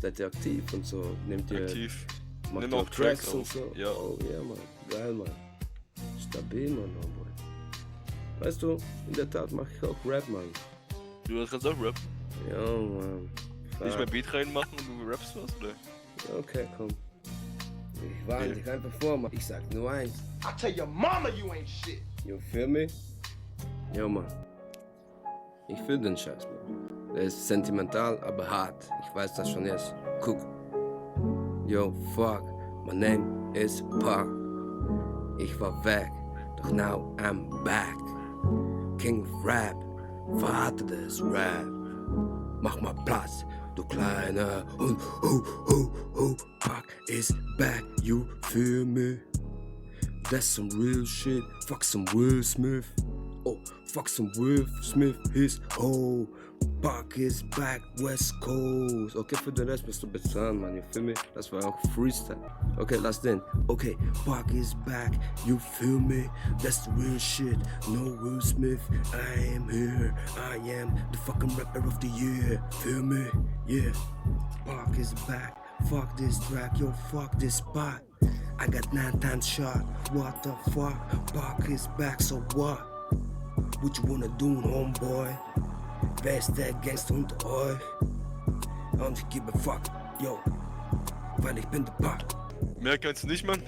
Seid ihr aktiv und so? Nehmt ihr... Aktiv. Macht Nimm ihr auch auch Tracks Tracks und auf. so? Ja. Oh ja, Mann. Geil, Mann. Stabil, Mann, Homeboy. Weißt du, in der Tat mache ich auch Rap, Mann. Du kannst auch rappen. Ja, Mann. Will ich mein Beat reinmachen und du rappst was, oder? Okay, komm. Ich warne dich einfach vor, Mann. Ich sag nur eins. I tell your mama you ain't shit. You feel me? Ja, Mann. Ich fühl den Scheiß, Mann. Der ist sentimental, aber hart. Ich weiß das schon jetzt. Guck. Yo, fuck. My name is Paco. Ich war weg, doch now I'm back. King of Rap, verhärtetes Rap. Mach mal Platz, du kleiner Hund. Pac is back, you feel me? That's some real shit, fuck some Will Smith. Oh, fuck some Will Smith, his hoe. Pac is back, West Coast. Okay, für den Rest musst du bezahlen, man, you feel me? Das war auch Freestyle. Okay, lass den. Okay, Pac is back, you feel me? That's the real shit, no Will Smith. I am here, I am the fucking rapper of the year. Feel me? Yeah. Pac is back, fuck this track, yo, fuck this spot. I got 9 times shot, what the fuck? Pac is back, so what? What you wanna do, homeboy? Wer ist der Gangster unter euch? Und ich gebe fuck, yo, weil ich bin der Pac. Mehr kannst du nicht, Mann.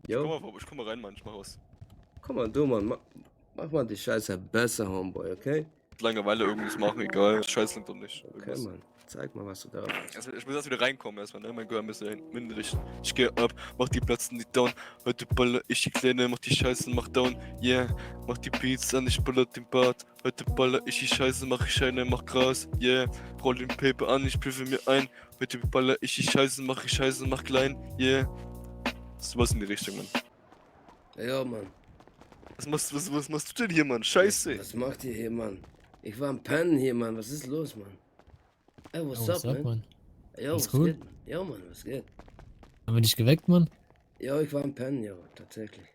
Yo, Ich komm mal rein, Mann. Ich mach was. komm mal du, Mann, mach mal die Scheiße besser, Homeboy, okay? Langeweile irgendwas machen, egal. Scheiß klingt doch nicht. Okay, Mann, zeig mal, was du da hast. Also, ich muss erst wieder reinkommen, erstmal, ne? Mein Gehör müsste hinten richten. Ich geh ab, mach die Platzen nicht down. Heute baller ich die Kleine, mach die Scheiße, mach down. Yeah, mach die Beats an, ich baller den Bart. Heute baller ich die Scheiße, mach ich Scheine, mach Gras. Yeah, roll den Paper an, ich prüfe mir ein. Heute baller ich die Scheiße, mach klein. Yeah. Das was in die Richtung, Mann. Ja, Mann. Was machst du denn hier, Mann? Scheiße. Was macht ihr hier, Mann? Ich war am Pennen hier, Mann, was ist los, Mann? Ey, what's up, man? Yo, Alles was gut? geht? Jo, Mann, was geht? Haben wir dich geweckt, Mann? Jo, ich war am Pennen, jo, tatsächlich.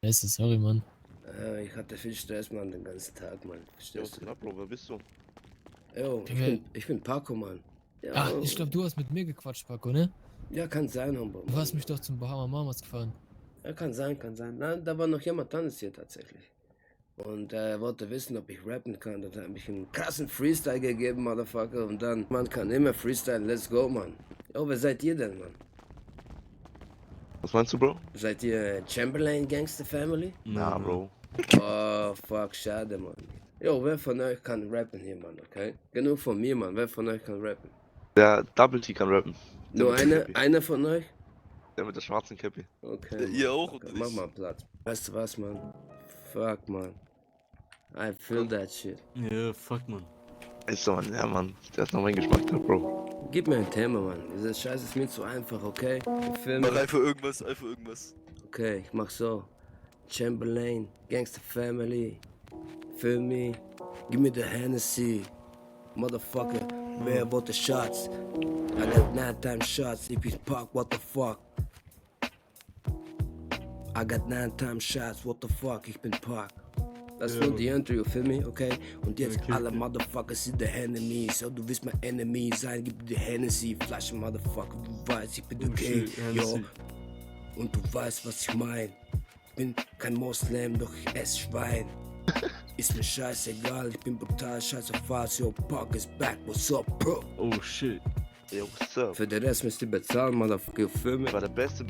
Scheiße, sorry, Mann. Ich hatte viel Stress, Mann, den ganzen Tag, Mann. Verstehst du? Bro, wer bist du? Jo, ich bin Paco, Mann. Ja, Ach, ich glaube, du hast mit mir gequatscht, Paco, ne? ja, kann sein, Hombo. Du hast mich doch zum Bahama Mamas gefahren. Ja, kann sein. Nein, da war noch jemand anderes hier tatsächlich. Und er wollte wissen, ob ich rappen kann. Dann habe ich einen krassen Freestyle gegeben, Motherfucker. Und dann, man kann immer freestylen, let's go, Mann. Jo, wer seid ihr denn, Mann? Was meinst du, Bro? Seid ihr Chamberlain Gangster Family? Na, Bro. Oh, fuck, schade, Mann. Jo, wer von euch kann rappen hier, Mann, okay? Genug von mir, Mann. Wer von euch kann rappen? Der Double T kann rappen. Der Nur mit der Cappy. einer von euch? Der mit der schwarzen Cappy. Okay. Ihr auch, Okay, oder mach nicht? mal Platz. Weißt du was, Mann? Fuck, Mann. I feel that shit. Ja, fuck, man. Ist so, Mann. Ja, Mann. Der ist noch mein Geschmack da, Bro. Gib mir ein Thema, Mann. Diese Scheiße ist mir zu einfach, okay? Ich film Mach einfach irgendwas. Okay, ich mach so. Chamberlain, Gangster Family. Film me. Give me the Hennessy. Motherfucker, wer wollte Shots? I got 9 times shots. If it's Pac, what the fuck? I got 9 times shots, what the fuck? Ich bin Pac. Das ist nur die Intro, film me, okay? Und jetzt alle Motherfuckers sind die Enemies. Oh, du willst mein Enemy sein, gib dir die Hennessy. Flasche, Motherfucker, du weißt, ich bin okay, yo. Und du weißt, was ich mein. Bin kein Moslem, doch ich esse Schwein. Ist mir scheißegal, ich bin brutal, scheiß auf was, yo, Pac is back, what's up, bro? Oh shit. Yo, what's up? Für den Rest müsst ihr bezahlen, Motherfucker, Filme. War der Beste.